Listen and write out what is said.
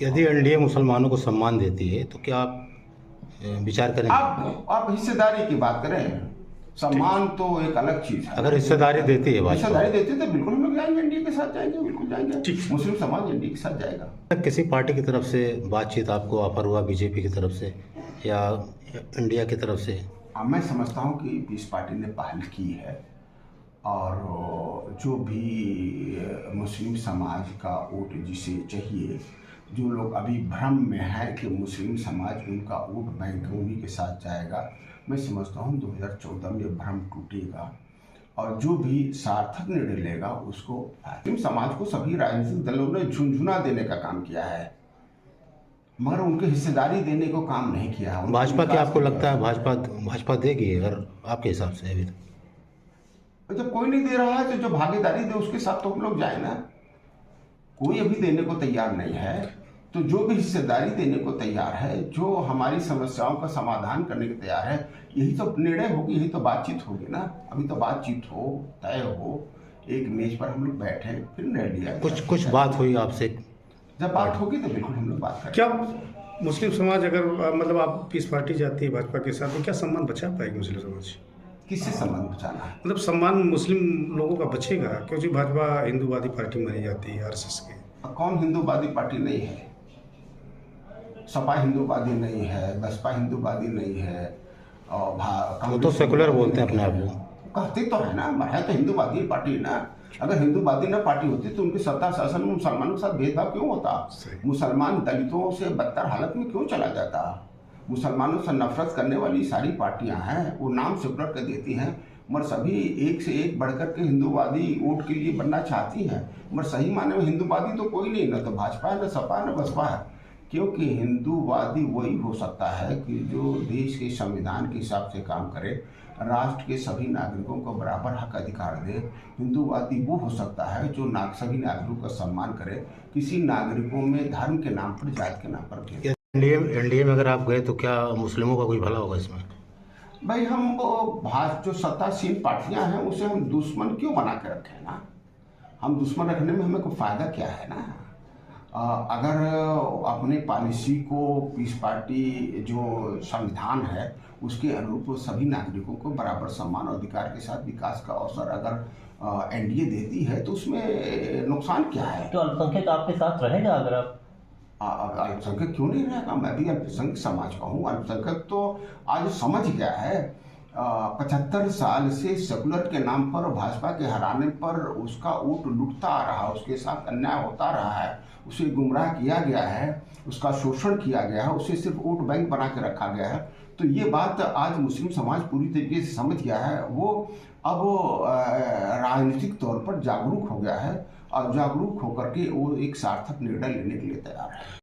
यदि एनडीए मुसलमानों को सम्मान देती है तो क्या आप विचार करेंगे? आप हिस्सेदारी की बात करें, सम्मान तो एक अलग चीज है। अगर हिस्सेदारी देती है भाजपा, हिस्सेदारी देती है तो बिल्कुल हम लोग जाएंगे, एनडीए के साथ जाएंगे, बिल्कुल जाएंगे। मुस्लिम समाज एनडीए के साथ जाएगा। किसी पार्टी की तरफ से बातचीत आपको ऑफर हुआ, बीजेपी की तरफ से या इंडिया की तरफ से? मैं समझता हूँ कि पीस पार्टी ने पहल की है और जो भी मुस्लिम समाज का वोट जिसे चाहिए, जो लोग अभी भ्रम में हैं कि मुस्लिम समाज उनका वोट बैंक उन्हीं के साथ जाएगा, मैं समझता हूँ 2014 में भ्रम टूटेगा और जो भी सार्थक निर्णय लेगा उसको मुस्लिम समाज को सभी राजनीतिक दलों ने झुंझुना देने का काम किया है, मगर उनके हिस्सेदारी देने को काम नहीं किया है। भाजपा क्या आपको लगता है भाजपा देगी अगर आपके हिसाब से? अभी जब कोई नहीं दे रहा है तो जो भागीदारी दे उसके साथ तो हम लोग जाए ना। कोई अभी देने को तैयार नहीं है, तो जो भी हिस्सेदारी देने को तैयार है, जो हमारी समस्याओं का समाधान करने को तैयार है, यही तो निर्णय होगी, यही तो बातचीत होगी ना। अभी तो बातचीत हो, तय हो, एक मेज पर हम लोग बैठे, फिर निर्णय लिया। कुछ बात हुई आपसे? जब बात होगी तो बिल्कुल हम लोग बात करेंगे। क्या मुस्लिम समाज अगर मतलब आप पीस पार्टी जाती है भाजपा के साथ, तो क्या सम्मान बचा पाएगी मुस्लिम समाज? किससे संबंध बचाना है? मतलब सम्मान मुस्लिम लोगों का बचेगा? क्योंकि भाजपा हिंदूवादी पार्टी मानी जाती है आरएसएस की। कौन हिंदूवादी पार्टी नहीं है? सपा हिंदूवादी नहीं है, बसपा हिंदूवादी नहीं है, और वो तो सेकुलर बोलते हैं अपने आप को। कहते तो है ना, है तो हिंदूवादी पार्टी ना। अगर हिंदूवादी ना पार्टी होती तो उनकी सत्ता शासन में मुसलमानों के साथ भेदभाव क्यों होता? मुसलमान दलितों से बदतर हालत में क्यों चला जाता? मुसलमानों से नफरत करने वाली सारी पार्टियां हैं, वो नाम सेकुलर कर देती हैं, मगर सभी एक से एक बढ़कर के हिंदूवादी वोट के लिए बनना चाहती हैं। मगर सही माने में हिंदूवादी तो कोई नहीं, ना तो भाजपा है, ना सपा, ना बसपा है। क्योंकि हिंदूवादी वही हो सकता है कि जो देश के संविधान के हिसाब से काम करे, राष्ट्र के सभी नागरिकों को बराबर हक अधिकार दे। हिंदूवादी वो हो सकता है जो सभी नागरिकों का सम्मान करे, किसी नागरिकों में धर्म के नाम पर, जात के नाम पर भेद। एनडीए में अगर आप गए तो क्या मुस्लिमों का कोई भला होगा इसमें? भाई हम जो सत्तासीन पार्टियां हैं उसे हम दुश्मन क्यों बना के रखें ना? हम दुश्मन रखने में हमें कोई फायदा क्या है ना? अगर अपने पॉलिसी को पीस पार्टी जो संविधान है उसके अनुरूप सभी नागरिकों को बराबर सम्मान और अधिकार के साथ विकास का अवसर अगर एनडीए देती है तो उसमें नुकसान क्या है? तो अल्पसंख्यक आपके साथ रहेगा अगर आप? अल्पसंख्यक क्यों नहीं रहेगा? मैं भी अल्पसंख्यक समाज का हूँ। अल्पसंख्यक तो आज समझ गया है, 75 साल से सेकुलर के नाम पर भाजपा के हराने पर उसका वोट लुटता आ रहा है, उसके साथ अन्याय होता रहा है, उसे गुमराह किया गया है, उसका शोषण किया गया है, उसे सिर्फ वोट बैंक बना के रखा गया है। तो ये बात आज मुस्लिम समाज पूरी तरीके से समझ गया है। वो अब राजनीतिक तौर पर जागरूक हो गया है और जागरूक होकर के वो एक सार्थक निर्णय लेने के लिए तैयार है।